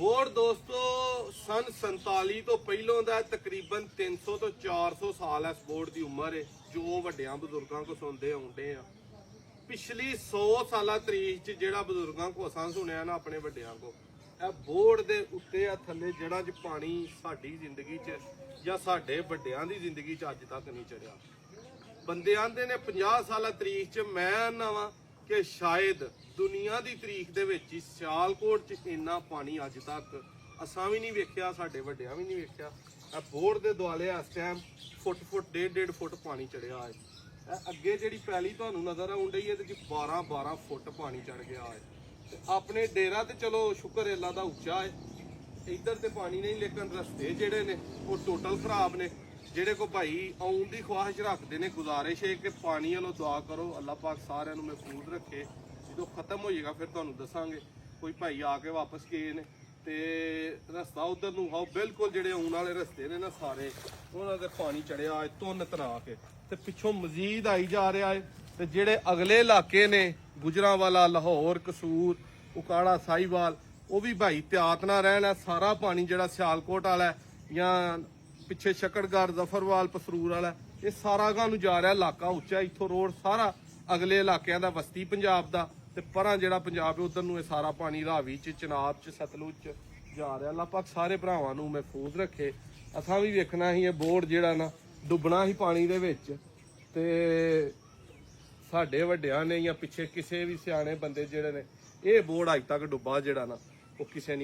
Board ਦੋਸਤੋ ਸਨ 47 ਤੋਂ ਪਹਿਲੋਂ ਦਾ ਤਕਰੀਬਨ 300 ਤੋਂ 400 ਸਾਲ ਇਸ ਬੋਰਡ ਦੀ ਉਮਰ ਹੈ ਜੋ ਵੱਡਿਆਂ ਬਜ਼ੁਰਗਾਂ ਕੋ ਸੁਣਦੇ ਆਉਂਦੇ ਆ। ਪਿਛਲੀ 100 ਸਾਲਾ ਤਰੀਕ ਚ ਜਿਹੜਾ ਬਜ਼ੁਰਗਾਂ ਕੋ ਅਸਾਂ ਸੁਣਿਆ ਨਾ ਆਪਣੇ ਵੱਡਿਆਂ ਕੋ, ਇਹ ਬੋਰਡ ਦੇ ਉੱਤੇ ਆ ਥੱਲੇ ਜੜ੍ਹਾਂ 'ਚ ਪਾਣੀ ਸਾਡੀ ਜ਼ਿੰਦਗੀ 'ਚ ਜਾਂ ਸਾਡੇ ਵੱਡਿਆਂ ਦੀ ਜ਼ਿੰਦਗੀ 'ਚ ਅੱਜ ਤੱਕ ਨਹੀਂ ਚੜਿਆ। ਬੰਦੇ ਆਂਦੇ ਨੇ 50 ਸਾਲਾ ਤਰੀਕ 'ਚ ਮੈਂ ਆਨਾ ਵਾਂ ਕਿ ਸ਼ਾਇਦ ਦੁਨੀਆ ਦੀ ਤਰੀਕ ਦੇ ਵਿੱਚ ਹੀ ਸਿਆਲਕੋਟ 'ਚ ਇੰਨਾ ਪਾਣੀ ਅੱਜ ਤੱਕ ਅਸਾਂ ਵੀ ਨਹੀਂ ਵੇਖਿਆ, ਸਾਡੇ ਵੱਡਿਆਂ ਵੀ ਨਹੀਂ ਵੇਖਿਆ। ਇਹ ਬੋਰਡ ਦੇ ਦੁਆਲੇ ਇਸ ਟਾਈਮ ਫੁੱਟ 1.5 ਫੁੱਟ ਪਾਣੀ ਚੜਿਆ ਹੈ। ਇਹ ਅੱਗੇ ਜਿਹੜੀ ਪੈਲੀ ਤੁਹਾਨੂੰ ਨਜ਼ਰ ਆਉਣ ਡਈ ਇਹਦੇ 'ਚ 12 ਫੁੱਟ ਪਾਣੀ ਚੜ ਗਿਆ ਹੈ। ਤੇ ਆਪਣੇ ਡੇਰਾ ਤੇ ਚਲੋ ਸ਼ੁਕਰ ਅੱਲਾ ਦਾ ਉੱਚਾ ਹੈ, ਇੱਧਰ ਤੇ ਪਾਣੀ ਨਹੀਂ, ਲੇਕਿਨ ਰਸਤੇ ਜਿਹੜੇ ਨੇ ਉਹ ਟੋਟਲ ਖਰਾਬ ਨੇ। ਜਿਹੜੇ ਕੋ ਭਾਈ ਆਉਣ ਦੀ ਖਵਾਹਿਸ਼ ਰੱਖਦੇ ਨੇ, ਗੁਜ਼ਾਰਿਸ਼ ਹੈ ਕਿ ਪਾਣੀ ਵੱਲੋਂ ਦੁਆ ਕਰੋ, ਅੱਲਾਹ ਪਾਕ ਸਾਰਿਆਂ ਨੂੰ ਮਹਿਫੂਜ਼ ਰੱਖੇ। ਜਦੋਂ ਖਤਮ ਹੋ ਜਾਏਗਾ ਫਿਰ ਤੁਹਾਨੂੰ ਦੱਸਾਂਗੇ। ਕੋਈ ਭਾਈ ਆ ਕੇ ਵਾਪਸ ਗਏ ਨੇ ਤੇ ਰਸਤਾ ਉਧਰ ਨੂੰ ਆਓ, ਬਿਲਕੁਲ ਜਿਹੜੇ ਆਉਣ ਵਾਲੇ ਰਸਤੇ ਨੇ ਨਾ ਸਾਰੇ ਉਹਨਾਂ ਦੇ ਪਾਣੀ ਚੜਿਆ ਹੈ ਤੁੰਨ ਤਰਾ ਕੇ, ਤੇ ਪਿੱਛੋਂ ਮਜ਼ੀਦ ਆਈ ਜਾ ਰਿਹਾ ਹੈ। ਤੇ ਜਿਹੜੇ ਅਗਲੇ ਇਲਾਕੇ ਨੇ ਗੁਜਰਾਂਵਾਲਾ, ਲਾਹੌਰ, ਕਸੂਰ, ਉਕਾੜਾ, ਸਾਹੀਵਾਲ, ਉਹ ਵੀ ਭਾਈ ਧਿਆਤ ਨਾਲ ਰਹਿਣਾ। ਸਾਰਾ ਪਾਣੀ ਜਿਹੜਾ ਸਿਆਲਕੋਟ ਵਾਲਾ ਜਾਂ ਪਿੱਛੇ ਸ਼ਕੜਗੜ੍ਹ, ਜ਼ਫਰਵਾਲ, ਪਸਰੂਰ ਵਾਲਾ, ਇਹ ਸਾਰਾ ਗਾਂ ਨੂੰ ਜਾ ਰਿਹਾ। ਇਲਾਕਾ ਉੱਚਾ, ਇੱਥੋਂ ਰੋਡ ਸਾਰਾ ਅਗਲੇ ਇਲਾਕਿਆਂ ਦਾ ਵਸਤੀ ਪੰਜਾਬ ਦਾ, ਤੇ ਪਰਾਂ ਜਿਹੜਾ ਪੰਜਾਬ ਹੈ ਉਧਰ ਨੂੰ ਇਹ ਸਾਰਾ ਪਾਣੀ ਰਾਵੀ 'ਚ, ਚਨਾਬ 'ਚ, ਸਤਲੁਜ 'ਚ ਜਾ ਰਿਹਾ। ਅੱਲਾਹ ਪਾਕ ਸਾਰੇ ਭਰਾਵਾਂ ਨੂੰ ਮਹਿਫੂਜ਼ ਰੱਖੇ। ਅਸਾਂ ਵੀ ਵੇਖਣਾ ਸੀ ਇਹ ਬੋਰਡ ਜਿਹੜਾ ਨਾ ਡੁੱਬਣਾ ਸੀ ਪਾਣੀ ਦੇ ਵਿੱਚ, ਤੇ ਸਾਡੇ ਵੱਡਿਆਂ ਨੇ ਜਾਂ ਪਿੱਛੇ ਕਿਸੇ ਵੀ ਸਿਆਣੇ ਬੰਦੇ ਜਿਹੜੇ ਨੇ ਇਹ ਬੋਰਡ ਅੱਜ ਤੱਕ ਡੁੱਬਾ ਜਿਹੜਾ ਨਾ ਉਹ ਕਿਸੇ ਨੇ